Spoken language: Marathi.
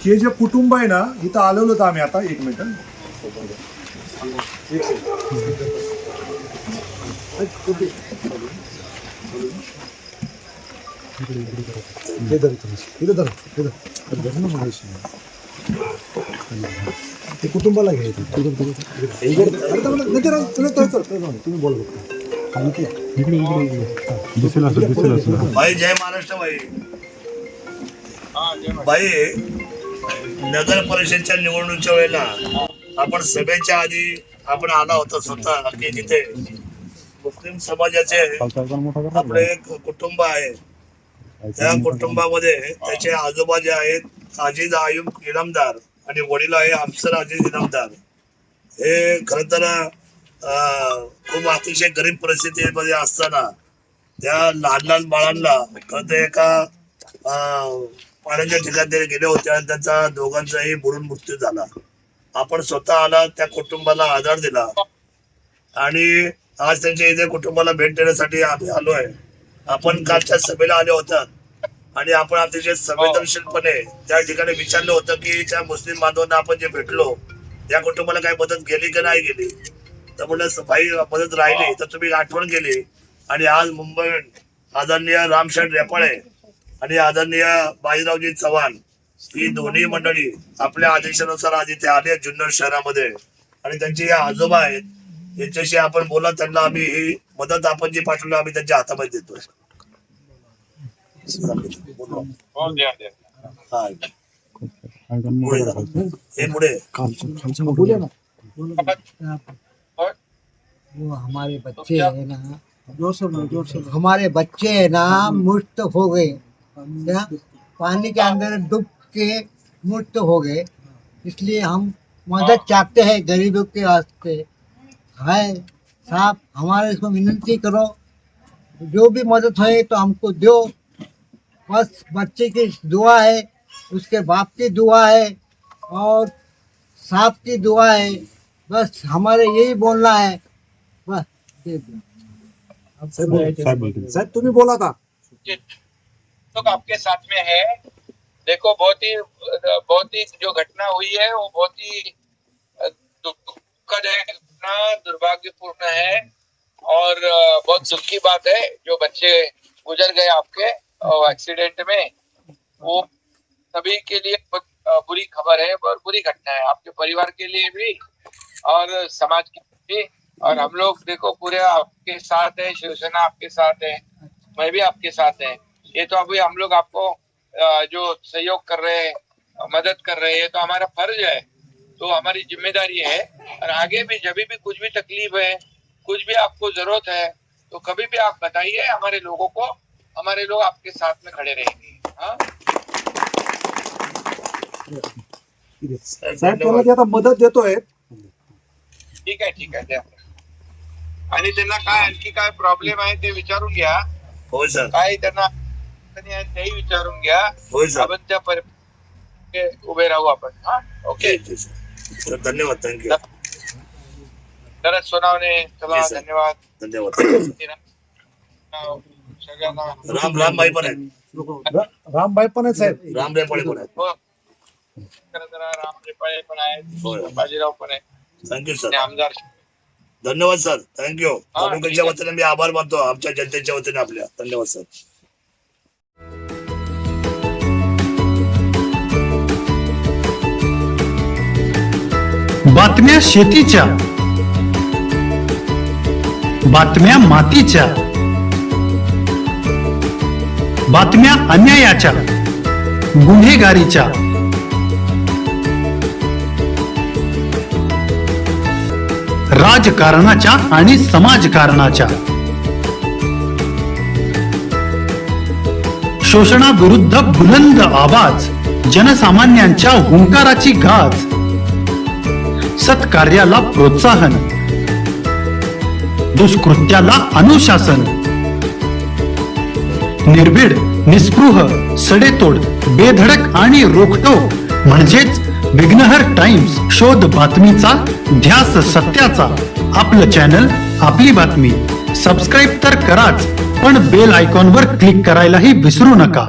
हे जे कुटुंब आहे ना इथं आलेलो होतं आम्ही आता. एक मिनिट. ते कुटुंबाला घ्यायचं. तुम्ही बोल. भाई जय महाराष्ट्र. भाई नगर परिषदच्या निवडणुकीच्या वेळेला आपण सभेच्या आधी आपण आला होता स्वतः की तिथे मुस्लिम समाजाचे आपले एक कुटुंब आहे. त्या कुटुंबामध्ये त्याचे आजोबा जे आहेत अजीज आयुब इनामदार आणि वडील आहे अफसर अजीज इनामदार. हे खरं तर खूप अतिशय गरीब परिस्थितीमध्ये असताना त्या लहान लहान बाळांना खरं तर एका पाण्याच्या ठिकाणी गेले होते आणि त्यांचा दोघांचाही बुडून मृत्यू झाला. आपण स्वतः आला त्या कुटुंबाला आधार दिला आणि आज त्यांच्या इथे कुटुंबाला भेट देण्यासाठी आम्ही आलोय. आपण कालच्या सभेला आले होतात आणि आपण अतिशय संवेदनशीलपणे त्या ठिकाणी विचारलं होतं की त्या मुस्लिम बांधवांना आपण जे भेटलो त्या कुटुंबाला काही मदत गेली की नाही गेली. तर म्हणलं भाई मदत राहिली तर तुम्ही आठवण केली आणि आज मुंबईत आदरणीय रामशेठ रेपाळे आणि आदरणीय बाजीरावजी चव्हाण ही दोन्ही मंडळी आपल्या आदेशानुसार आज इथे आले जुन्नर शहरामध्ये आणि त्यांचे हे आजोबा आहेत यांच्याशी आपण बोला. त्यांना आम्ही ही मदत आपण जी पाठवली आम्ही त्यांच्या हातामध्ये देतोय. हे पुढे वो हमारे बच्चे है ना हमारे बच्चे है ना मुक्त हो गए. क्या पानी के अंदर डूब के मुक्त हो गए. इसलिए हम मदद चाहते हैं गरीबों के वास्ते. है साहब हमारे इसको विनती करो जो भी मदद है तो हमको दो. बस बच्चे की दुआ है उसके बाप की दुआ है और साहब की दुआ है. बस हमारे यही बोलना है. बस साहेब तुम्ही बोला का. तो आपके साथ में है. देखो बहुत ही जो घटना हुई है वो बहुत ही दुखद है, घटना दुर्भाग्यपूर्ण है और बहुत दुख की बात है. जो बच्चे गुजर गए आपके एक्सीडेंट में वो सभी के लिए बहुत बुरी खबर है और बुरी घटना है आपके परिवार के लिए भी और समाज के लिए भी. और हम लोग देखो पूरे आपके साथ है, शिवसेना आपके साथ है, मैं भी आपके साथ है. ये तो अभी हम लोग आपको जो सहयोग कर रहे हैं मदद कर रहे हैं तो हमारा फर्ज है, तो हमारी जिम्मेदारी है. और आगे भी जब भी कुछ भी तकलीफ है कुछ भी आपको जरूरत है तो कभी भी आप बताइए हमारे लोगों को. हमारे लोग आपके साथ में खड़े रहेंगे. हाँ साहेब त्याला आता मदत देतोय. ठीक आहे द्या. आणि त्यांना काय आणखी काय प्रॉब्लेम आहे ते विचारून घ्या. होय सर. काय त्यांना तेही विचारून घ्या. होय सर. आपण त्या उभे राहू आपण. हा ओके धन्यवाद. थँक्यू. तर सोनावणे चला. धन्यवाद. सगळ्यांना रामभाई पण आहेत. रामभाई पण आहेत साहेब. राम रेपाळे पण आहेत. हो राम रेपाळे पण आहेत, बाजीराव पण आहेत. Thank you sir. आमदार धन्यवाद सर. थँक्यू. तालुक्याच्या वतीने मी आभार मानतो आमच्या जनतेच्या वतीने आपल्या. धन्यवाद सर. बातम्या शेतीच्या, बातम्या मातीच्या, बातम्या अन्यायाच्या, गुन्हेगारीच्या, राजकारणाच्या आणि समाजकारणाच्या, शोषणाविरुद्ध बुलंद आवाज, जनसामान्यांच्या हुंकाराची गाज, सत्कार्याला प्रोत्साहन, दुष्कृत्याला अनुशासन, निर्भीड, निस्पृह, सडेतोड, बेधडक आणि रोखटोक म्हणजेच विघ्नहर टाइम्स. शोध बातमीचा, ध्यास सत्याचा. आपलं चॅनल, आपली बातमी. सबस्क्राईब तर कराच, पण बेल आयकॉनवर क्लिक करायलाही विसरू नका.